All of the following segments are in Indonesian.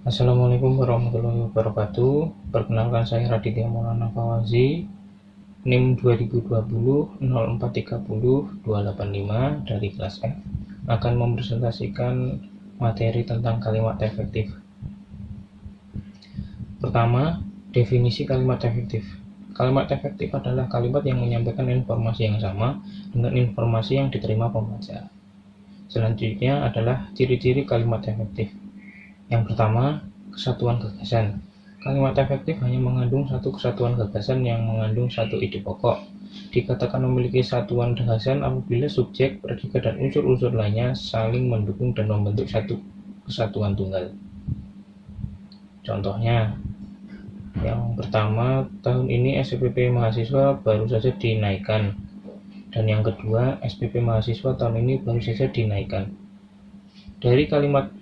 Assalamualaikum warahmatullahi wabarakatuh. Perkenalkan, saya Raditya Maulana Fawazi, NIM 2020 0430 285 dari kelas F, akan mempresentasikan materi tentang kalimat efektif. Pertama, definisi kalimat efektif. Kalimat efektif adalah kalimat yang menyampaikan informasi yang sama dengan informasi yang diterima pembaca. Selanjutnya adalah ciri-ciri kalimat efektif. Yang pertama, kesatuan gagasan. Kalimat efektif hanya mengandung satu kesatuan gagasan yang mengandung satu ide pokok. Dikatakan memiliki satuan gagasan apabila subjek, predikat, dan unsur-unsur lainnya saling mendukung dan membentuk satu kesatuan tunggal. Contohnya, yang pertama, tahun ini SPP mahasiswa baru saja dinaikkan. Dan yang kedua, SPP mahasiswa tahun ini baru saja dinaikkan. Dari kalimat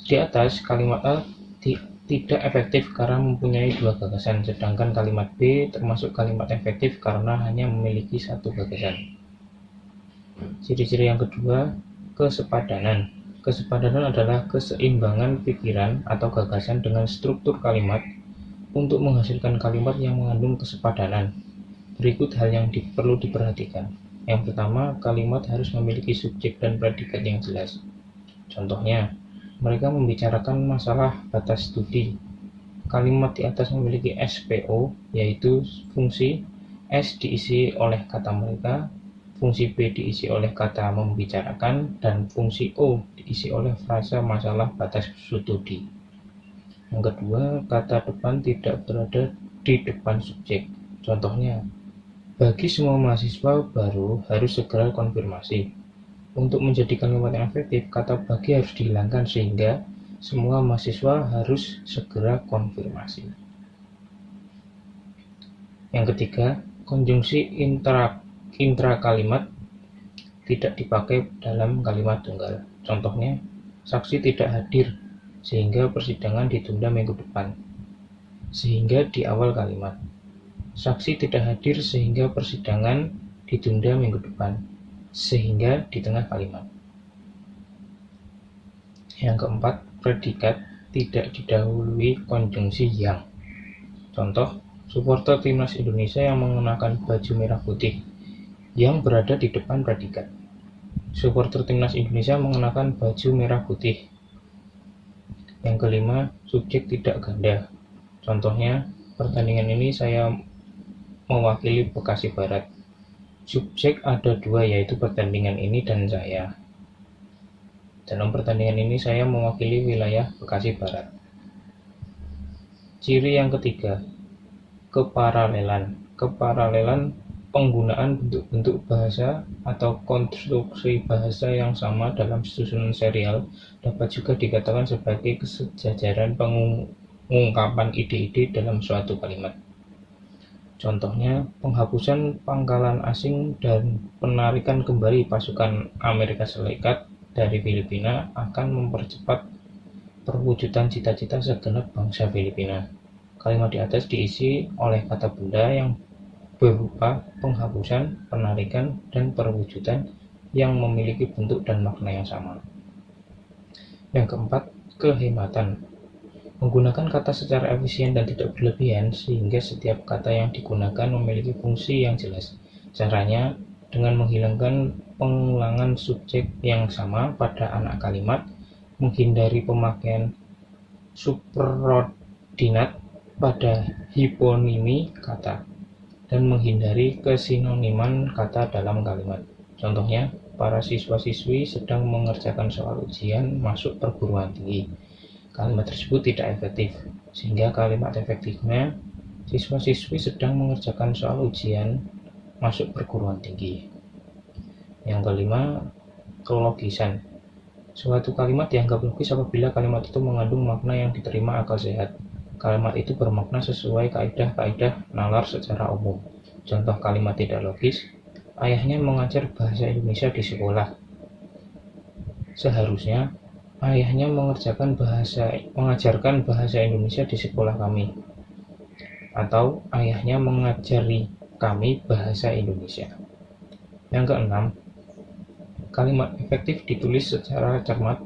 di atas, kalimat A tidak efektif karena mempunyai dua gagasan, sedangkan kalimat B termasuk kalimat efektif karena hanya memiliki satu gagasan. Ciri-ciri yang kedua, kesepadanan. Kesepadanan adalah keseimbangan pikiran atau gagasan dengan struktur kalimat untuk menghasilkan kalimat yang mengandung kesepadanan. Berikut hal yang perlu diperhatikan. Yang pertama, kalimat harus memiliki subjek dan predikat yang jelas. Contohnya, mereka membicarakan masalah batas studi. Kalimat di atas memiliki SPO, yaitu fungsi S diisi oleh kata mereka, fungsi B diisi oleh kata membicarakan, dan fungsi O diisi oleh frasa masalah batas studi. Yang kedua, kata depan tidak berada di depan subjek. Contohnya, bagi semua mahasiswa baru harus segera konfirmasi. Untuk menjadi kalimat yang efektif, kata bagi harus dihilangkan sehingga semua mahasiswa harus segera konfirmasi. Yang ketiga, konjungsi intra kalimat tidak dipakai dalam kalimat tunggal. Contohnya, saksi tidak hadir sehingga persidangan ditunda minggu depan. Sehingga di awal kalimat. Saksi tidak hadir sehingga persidangan ditunda minggu depan. Sehingga di tengah kalimat. Yang keempat, predikat tidak didahului konjungsi yang. Contoh, supporter timnas Indonesia yang mengenakan baju merah putih yang berada di depan predikat. Supporter timnas Indonesia mengenakan baju merah putih. Yang kelima, subjek tidak ganda. Contohnya, pertandingan ini saya mewakili Bekasi Barat. Subjek ada dua, yaitu pertandingan ini dan saya. Dalam pertandingan ini saya mewakili wilayah Bekasi Barat. Ciri yang ketiga, keparalelan. Keparalelan penggunaan bentuk-bentuk bahasa atau konstruksi bahasa yang sama dalam susunan serial dapat juga dikatakan sebagai kesejajaran pengungkapan ide-ide dalam suatu kalimat. Contohnya, penghapusan pangkalan asing dan penarikan kembali pasukan Amerika Serikat dari Filipina akan mempercepat perwujudan cita-cita segenap bangsa Filipina. Kalimat di atas diisi oleh kata benda yang berupa penghapusan, penarikan, dan perwujudan yang memiliki bentuk dan makna yang sama. Yang keempat, kehematan. Menggunakan kata secara efisien dan tidak berlebihan sehingga setiap kata yang digunakan memiliki fungsi yang jelas. Caranya dengan menghilangkan pengulangan subjek yang sama pada anak kalimat, menghindari pemakaian superordinat pada hiponimi kata, dan menghindari kesinoniman kata dalam kalimat. Contohnya, para siswa-siswi sedang mengerjakan soal ujian masuk perguruan tinggi. Kalimat tersebut tidak efektif, sehingga kalimat efektifnya siswa-siswi sedang mengerjakan soal ujian masuk perguruan tinggi. Yang kelima, kelogisan. Suatu kalimat dianggap logis apabila kalimat itu mengandung makna yang diterima akal sehat. Kalimat itu bermakna sesuai kaidah-kaidah nalar secara umum. Contoh kalimat tidak logis, ayahnya mengajar bahasa Indonesia di sekolah. Seharusnya ayahnya mengajarkan bahasa Indonesia di sekolah kami. Atau ayahnya mengajari kami bahasa Indonesia. Yang keenam, kalimat efektif ditulis secara cermat,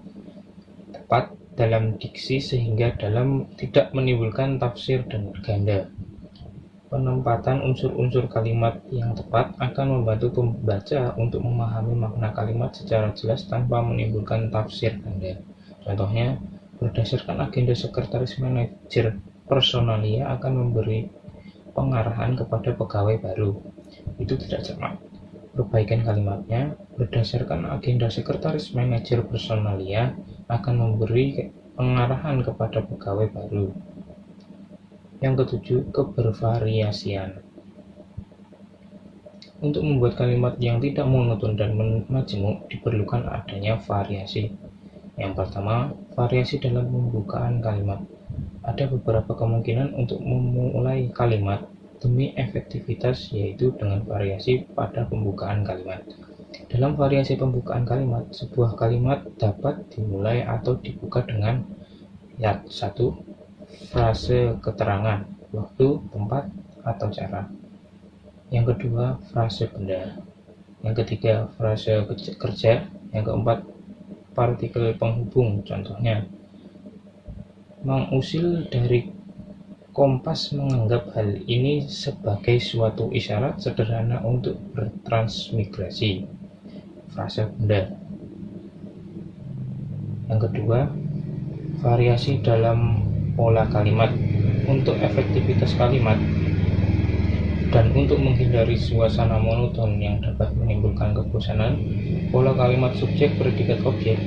tepat, dalam diksi sehingga tidak menimbulkan tafsir dan ganda. Penempatan unsur-unsur kalimat yang tepat akan membantu pembaca untuk memahami makna kalimat secara jelas tanpa menimbulkan tafsir ganda. Contohnya, berdasarkan agenda sekretaris manajer personalia akan memberi pengarahan kepada pegawai baru. Itu tidak cermat. Perbaikan kalimatnya, berdasarkan agenda sekretaris manajer personalia akan memberi pengarahan kepada pegawai baru. Yang ketujuh, kebervariasian. Untuk membuat kalimat yang tidak monoton dan majemuk diperlukan adanya variasi. Yang pertama, variasi dalam pembukaan kalimat. Ada beberapa kemungkinan untuk memulai kalimat demi efektivitas, yaitu dengan variasi pada pembukaan kalimat. Dalam variasi pembukaan kalimat, sebuah kalimat dapat dimulai atau dibuka dengan 1. Frase keterangan, waktu, tempat, atau cara. Yang kedua, frase benda. Yang ketiga, frase kerja. Yang keempat, partikel penghubung. Contohnya, Mang Usil dari Kompas menganggap hal ini sebagai suatu isyarat sederhana untuk bertransmigrasi. Frase benda. Yang kedua, variasi dalam pola kalimat. Untuk efektivitas kalimat dan untuk menghindari suasana monoton yang dapat menimbulkan kebosanan, pola kalimat subjek predikat objek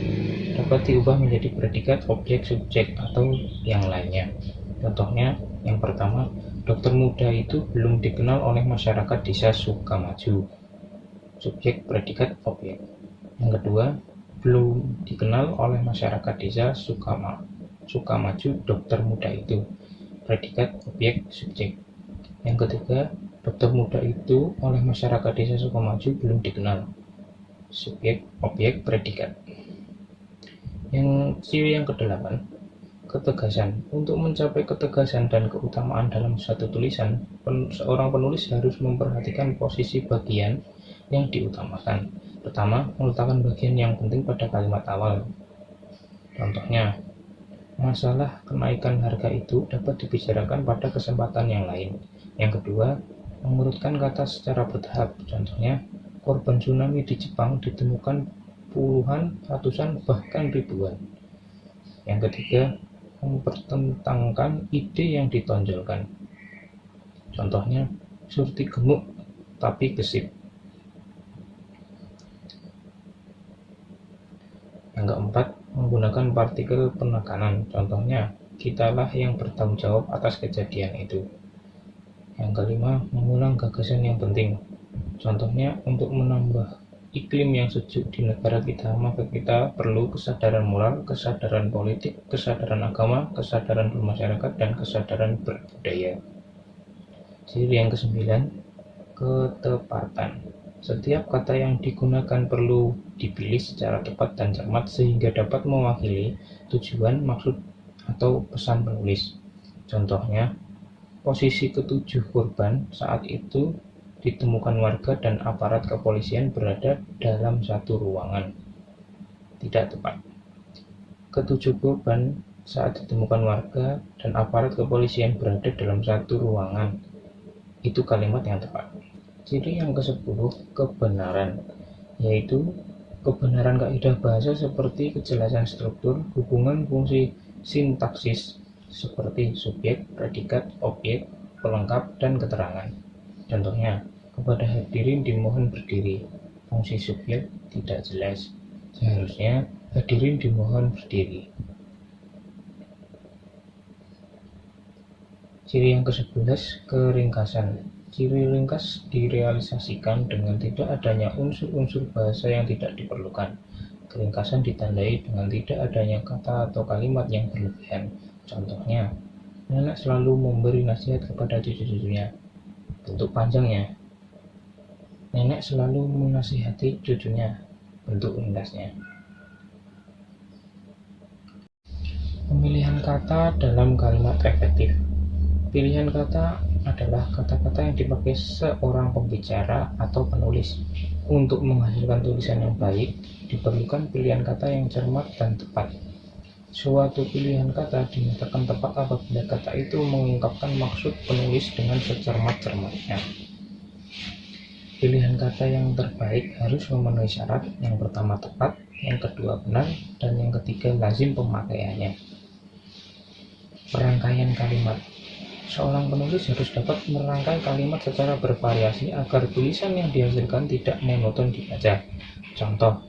dapat diubah menjadi predikat objek subjek atau yang lainnya. Contohnya, yang pertama, dokter muda itu belum dikenal oleh masyarakat desa Sukamaju. Subjek predikat objek. Yang kedua, belum dikenal oleh masyarakat desa Sukamaju dokter muda itu. Predikat objek subjek. Yang ketiga, dokter muda itu oleh masyarakat desa Sukamaju belum dikenal. Subjek objek predikat. Yang ciri yang kedelapan, ketegasan. Untuk mencapai ketegasan dan keutamaan dalam satu tulisan, seorang penulis harus memperhatikan posisi bagian yang diutamakan. Pertama, meletakkan bagian yang penting pada kalimat awal. Contohnya, masalah kenaikan harga itu dapat dibicarakan pada kesempatan yang lain. Yang kedua, mengurutkan kata secara bertahap. Contohnya, korban tsunami di Jepang ditemukan puluhan, ratusan, bahkan ribuan. Yang ketiga, mempertentangkan ide yang ditonjolkan. Contohnya, Surti gemuk tapi gesit. Yang keempat, menggunakan partikel penekanan. Contohnya, kitalah yang bertanggung jawab atas kejadian itu. Yang kelima, mengulang gagasan yang penting. Contohnya, untuk menambah iklim yang sejuk di negara kita, maka kita perlu kesadaran moral, kesadaran politik, kesadaran agama, kesadaran bermasyarakat, dan kesadaran berbudaya. Ciri yang kesembilan, ketepatan. Setiap kata yang digunakan perlu dipilih secara tepat dan cermat sehingga dapat mewakili tujuan, maksud, atau pesan penulis. Contohnya, posisi ketujuh korban saat itu ditemukan warga dan aparat kepolisian berada dalam satu ruangan. Tidak tepat. Ketujuh korban saat ditemukan warga dan aparat kepolisian berada dalam satu ruangan. Itu kalimat yang tepat. Ciri yang ke-10, kebenaran, yaitu kebenaran kaidah bahasa seperti kejelasan struktur, hubungan fungsi sintaksis seperti subjek, predikat, objek, pelengkap, dan keterangan. Contohnya, kepada hadirin dimohon berdiri. Fungsi subjek tidak jelas. Seharusnya hadirin dimohon berdiri. Ciri yang ke-11, keringkasan. Ciri ringkas direalisasikan dengan tidak adanya unsur-unsur bahasa yang tidak diperlukan. Keringkasan ditandai dengan tidak adanya kata atau kalimat yang berlebihan. Contohnya, nenek selalu memberi nasihat kepada cucu-cucunya. Bentuk panjangnya, nenek selalu menasihati cucunya. Bentuk ringkasnya. Pemilihan kata dalam kalimat efektif. Pilihan kata adalah kata-kata yang dipakai seorang pembicara atau penulis. Untuk menghasilkan tulisan yang baik, diperlukan pilihan kata yang cermat dan tepat. Suatu pilihan kata dinyatakan tepat apabila kata itu mengungkapkan maksud penulis dengan secermat-cermatnya. Pilihan kata yang terbaik harus memenuhi syarat: yang pertama tepat, yang kedua benar, dan yang ketiga lazim pemakaiannya. Perangkaian kalimat. Seorang penulis harus dapat merangkai kalimat secara bervariasi agar tulisan yang dihasilkan tidak monoton dibaca. Contoh,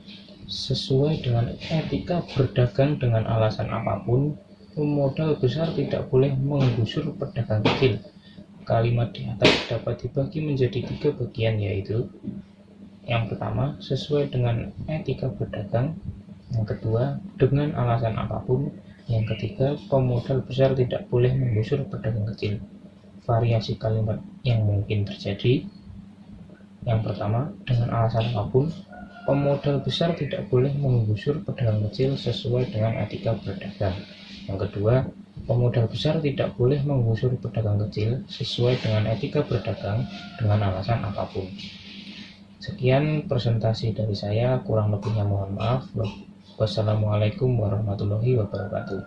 sesuai dengan etika berdagang dengan alasan apapun, pemodal besar tidak boleh menggusur pedagang kecil. Kalimat di atas dapat dibagi menjadi 3 bagian, yaitu yang pertama, sesuai dengan etika berdagang; yang kedua, dengan alasan apapun; yang ketiga, pemodal besar tidak boleh menggusur pedagang kecil. Variasi kalimat yang mungkin terjadi: yang pertama, dengan alasan apapun, pemodal besar tidak boleh menggusur pedagang kecil sesuai dengan etika berdagang. Yang kedua, pemodal besar tidak boleh menggusur pedagang kecil sesuai dengan etika berdagang dengan alasan apapun. Sekian presentasi dari saya, kurang lebihnya mohon maaf. Wassalamualaikum warahmatullahi wabarakatuh.